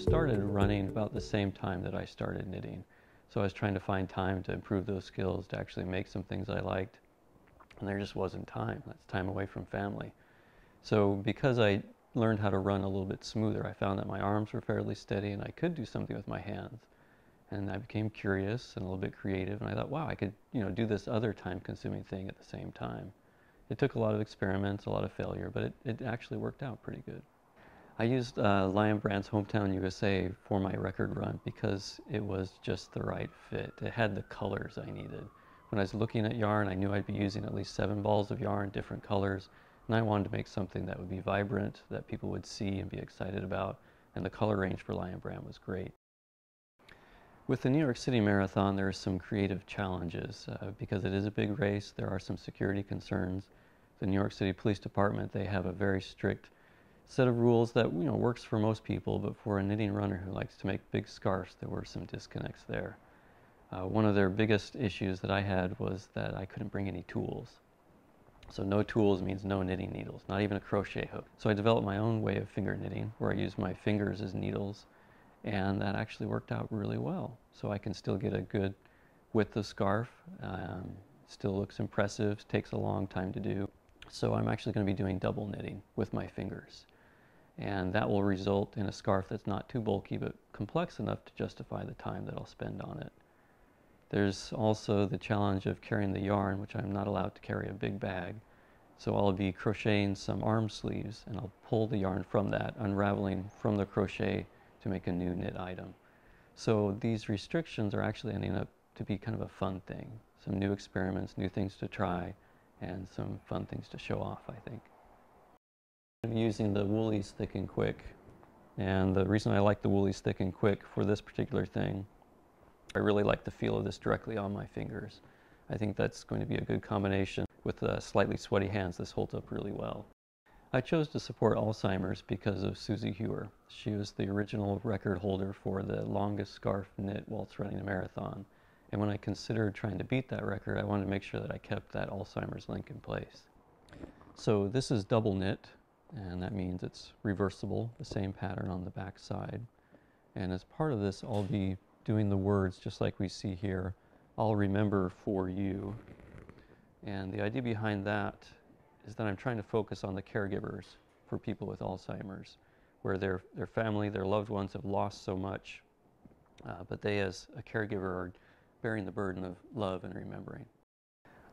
started running about the same time that I started knitting. So I was trying to find time to improve those skills, to actually make some things I liked. And there just wasn't time. That's time away from family. So because I learned how to run a little bit smoother, I found that my arms were fairly steady and I could do something with my hands. And I became curious and a little bit creative, and I thought, wow, I could, do this other time-consuming thing at the same time. It took a lot of experiments, a lot of failure, but it actually worked out pretty good. I used Lion Brand's Hometown USA for my record run because it was just the right fit. It had the colors I needed. When I was looking at yarn, I knew I'd be using at least 7 balls of yarn, different colors, and I wanted to make something that would be vibrant, that people would see and be excited about, and the color range for Lion Brand was great. With the New York City Marathon, there are some creative challenges. Because it is a big race, there are some security concerns. The New York City Police Department, they have a very strict set of rules that works for most people, but for a knitting runner who likes to make big scarves, there were some disconnects there. One of their biggest issues that I had was that I couldn't bring any tools. So no tools means no knitting needles, not even a crochet hook. So I developed my own way of finger knitting, where I use my fingers as needles, and that actually worked out really well. So I can still get a good width of scarf, still looks impressive, takes a long time to do. So I'm actually going to be doing double knitting with my fingers. And that will result in a scarf that's not too bulky but complex enough to justify the time that I'll spend on it. There's also the challenge of carrying the yarn, which I'm not allowed to carry a big bag. So I'll be crocheting some arm sleeves, and I'll pull the yarn from that, unraveling from the crochet to make a new knit item. So these restrictions are actually ending up to be kind of a fun thing. Some new experiments, new things to try, and some fun things to show off, I think. I'm using the Woolies Thick and Quick, and the reason I like the Woolies Thick and Quick for this particular thing, I really like the feel of this directly on my fingers. I think that's going to be a good combination. With slightly sweaty hands, this holds up really well. I chose to support Alzheimer's because of Susie Hewer. She was the original record holder for the longest scarf knit whilst running a marathon. And when I considered trying to beat that record, I wanted to make sure that I kept that Alzheimer's link in place. So this is double knit, and that means it's reversible, the same pattern on the back side. And as part of this, I'll be doing the words just like we see here. I'll remember for you. And the idea behind that is that I'm trying to focus on the caregivers for people with Alzheimer's, where their family, their loved ones have lost so much, but they as a caregiver are bearing the burden of love and remembering.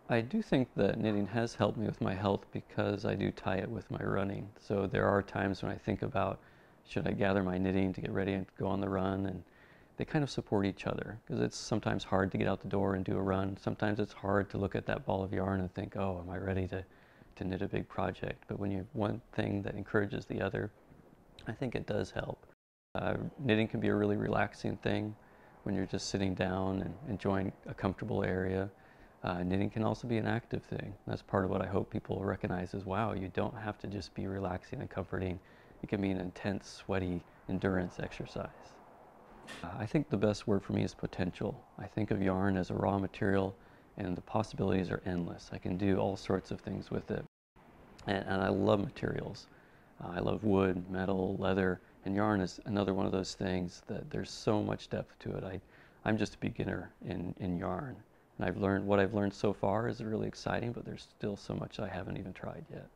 I do think that knitting has helped me with my health because I do tie it with my running. So there are times when I think about, should I gather my knitting to get ready and go on the run, and they kind of support each other, because it's sometimes hard to get out the door and do a run. Sometimes it's hard to look at that ball of yarn and think, oh, am I ready to knit a big project? But when you have one thing that encourages the other, I think it does help. Knitting can be a really relaxing thing when you're just sitting down and enjoying a comfortable area. Knitting can also be an active thing. That's part of what I hope people recognize is, wow, you don't have to just be relaxing and comforting. It can be an intense, sweaty endurance exercise. I think the best word for me is potential. I think of yarn as a raw material, and the possibilities are endless. I can do all sorts of things with it. And I love materials. I love wood, metal, leather, and yarn is another one of those things that there's so much depth to it. I'm just a beginner in yarn. And what I've learned so far is really exciting, but there's still so much I haven't even tried yet.